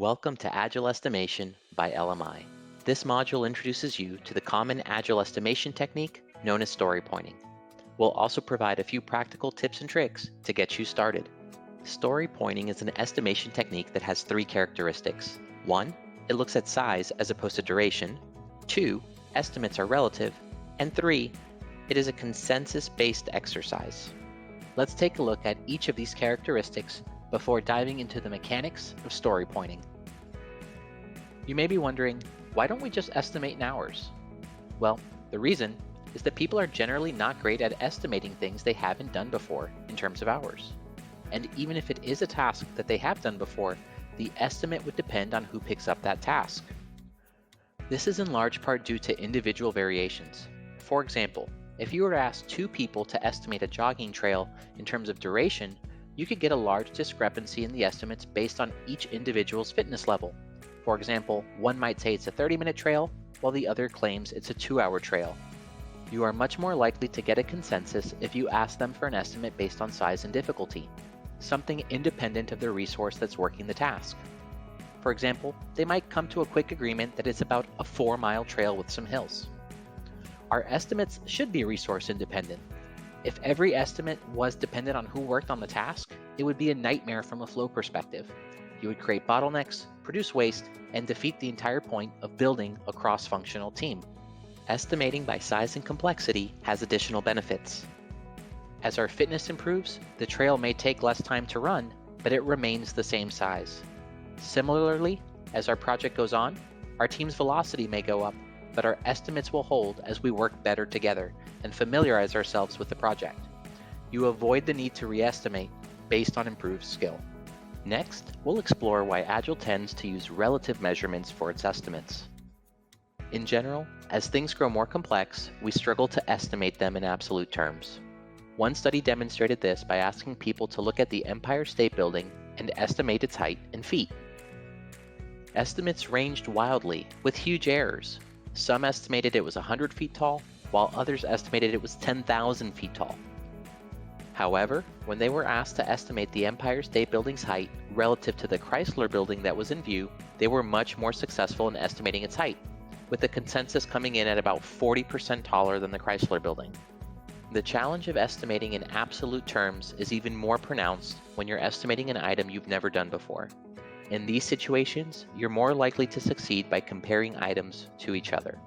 Welcome to Agile Estimation by LMI. This module introduces you to the common Agile estimation technique known as story pointing. We'll also provide a few practical tips and tricks to get you started. Story pointing is an estimation technique that has three characteristics. 1. It looks at size as opposed to duration. 2. Estimates are relative. And 3. It is a consensus-based exercise. Let's take a look at each of these characteristics before diving into the mechanics of story pointing. You may be wondering, why don't we just estimate in hours? Well, the reason is that people are generally not great at estimating things they haven't done before in terms of hours. And even if it is a task that they have done before, the estimate would depend on who picks up that task. This is in large part due to individual variations. For example, if you were to ask two people to estimate a jogging trail in terms of duration, you could get a large discrepancy in the estimates based on each individual's fitness level. For example, one might say it's a 30-minute trail, while the other claims it's a 2-hour trail. You are much more likely to get a consensus if you ask them for an estimate based on size and difficulty, something independent of the resource that's working the task. For example, they might come to a quick agreement that it's about a 4-mile trail with some hills. Our estimates should be resource independent. If every estimate was dependent on who worked on the task, it would be a nightmare from a flow perspective. You would create bottlenecks, produce waste, and defeat the entire point of building a cross-functional team. Estimating by size and complexity has additional benefits. As our fitness improves, the trail may take less time to run, but it remains the same size. Similarly, as our project goes on, our team's velocity may go up, but our estimates will hold as we work better together and familiarize ourselves with the project. You avoid the need to re-estimate based on improved skill. Next, we'll explore why Agile tends to use relative measurements for its estimates. In general, as things grow more complex, we struggle to estimate them in absolute terms. One study demonstrated this by asking people to look at the Empire State Building and estimate its height in feet. Estimates ranged wildly, with huge errors. Some estimated it was 100 feet tall, while others estimated it was 10,000 feet tall. However, when they were asked to estimate the Empire State Building's height relative to the Chrysler Building that was in view, they were much more successful in estimating its height, with the consensus coming in at about 40% taller than the Chrysler Building. The challenge of estimating in absolute terms is even more pronounced when you're estimating an item you've never done before. In these situations, you're more likely to succeed by comparing items to each other.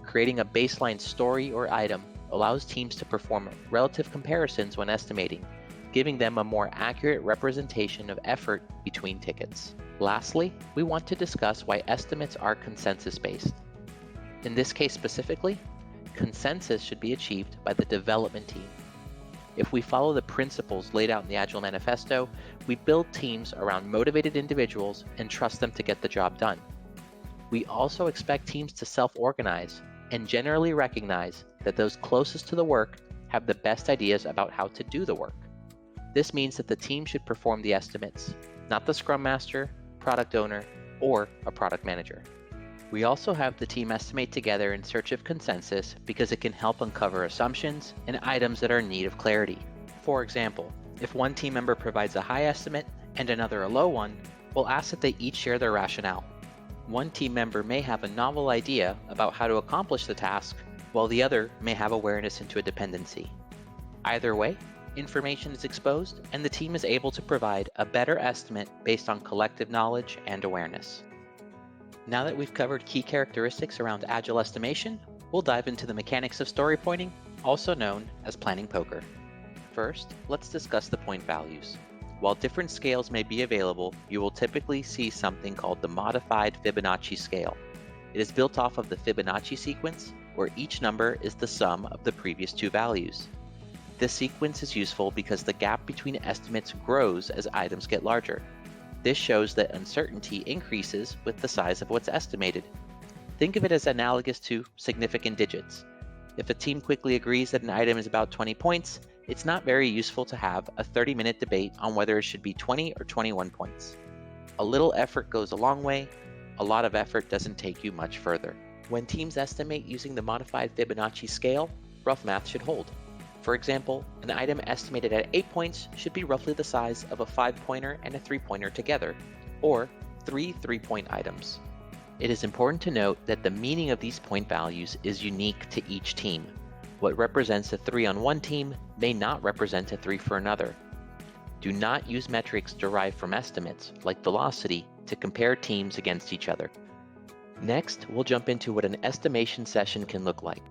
Creating a baseline story or item allows teams to perform relative comparisons when estimating, giving them a more accurate representation of effort between tickets. Lastly, we want to discuss why estimates are consensus-based. In this case specifically, consensus should be achieved by the development team. If we follow the principles laid out in the Agile Manifesto, we build teams around motivated individuals and trust them to get the job done. We also expect teams to self-organize and generally recognize that those closest to the work have the best ideas about how to do the work. This means that the team should perform the estimates, not the Scrum Master, product owner, or a product manager. We also have the team estimate together in search of consensus because it can help uncover assumptions and items that are in need of clarity. For example, if one team member provides a high estimate and another a low one, we'll ask that they each share their rationale. One team member may have a novel idea about how to accomplish the task, while the other may have awareness into a dependency. Either way, information is exposed and the team is able to provide a better estimate based on collective knowledge and awareness. Now that we've covered key characteristics around Agile estimation, we'll dive into the mechanics of story pointing, also known as planning poker. First, let's discuss the point values. While different scales may be available, you will typically see something called the modified Fibonacci scale. It is built off of the Fibonacci sequence, where each number is the sum of the previous two values. This sequence is useful because the gap between estimates grows as items get larger. This shows that uncertainty increases with the size of what's estimated. Think of it as analogous to significant digits. If a team quickly agrees that an item is about 20 points, it's not very useful to have a 30-minute debate on whether it should be 20 or 21 points. A little effort goes a long way. A lot of effort doesn't take you much further. When teams estimate using the modified Fibonacci scale, rough math should hold. For example, an item estimated at 8 points should be roughly the size of a 5-pointer and a 3-pointer together, or three 3-point items. It is important to note that the meaning of these point values is unique to each team. What represents a 3 on one team may not represent a 3 for another. Do not use metrics derived from estimates, like velocity, to compare teams against each other. Next, we'll jump into what an estimation session can look like.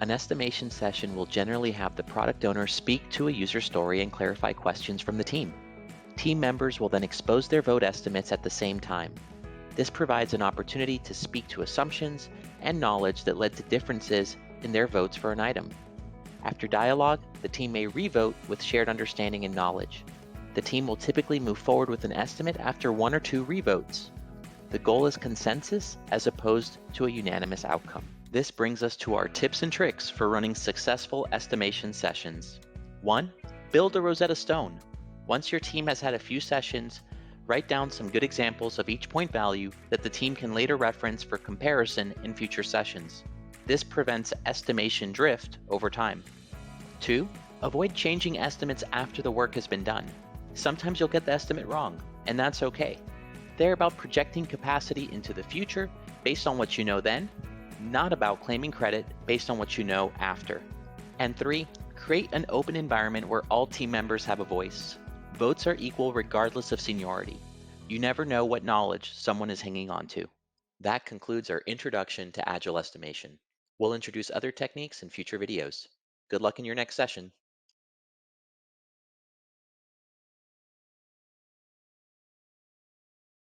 An estimation session will generally have the product owner speak to a user story and clarify questions from the team. Team members will then expose their vote estimates at the same time. This provides an opportunity to speak to assumptions and knowledge that led to differences in their votes for an item. After dialogue, the team may revote with shared understanding and knowledge. The team will typically move forward with an estimate after one or two revotes. The goal is consensus as opposed to a unanimous outcome. This brings us to our tips and tricks for running successful estimation sessions. 1. Build a Rosetta Stone. Once your team has had a few sessions, write down some good examples of each point value that the team can later reference for comparison in future sessions. This prevents estimation drift over time. 2. Avoid changing estimates after the work has been done. Sometimes you'll get the estimate wrong, and that's okay. They're about projecting capacity into the future based on what you know then, not about claiming credit based on what you know after. And 3, create an open environment where all team members have a voice. Votes are equal regardless of seniority. You never know what knowledge someone is hanging on to. That concludes our introduction to Agile estimation. We'll introduce other techniques in future videos. Good luck in your next session.